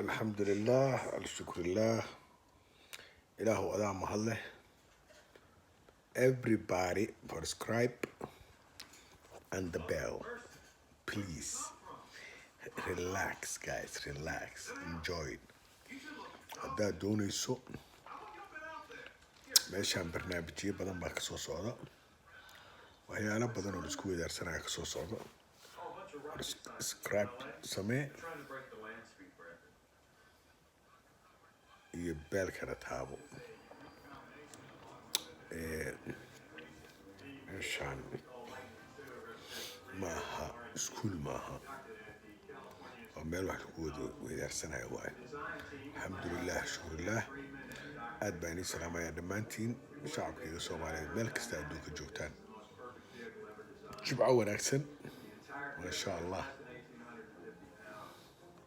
الحمد لله الشكر لله إله أدام محله. Everybody subscribe and the bell, please. Relax guys, relax, enjoy. هذا دوني سوء meeshaan barnaamijyo badan baa kasoo socda, waxyaalo badan oo isku weydaarsanaya kasoo socda. Subscribe samee iyo beelkana taabo. meeshaan maaha iskuul maaha, waa meel wax lagu wada weydaarsanaya waaye. alxamdulilah shukrillah. aad baan idin salaamayaa dhammaantiin shacabkayga Soomaaliyeed meel kasta adduunka joogtaan. jimco wanaagsan, ma sha Allah.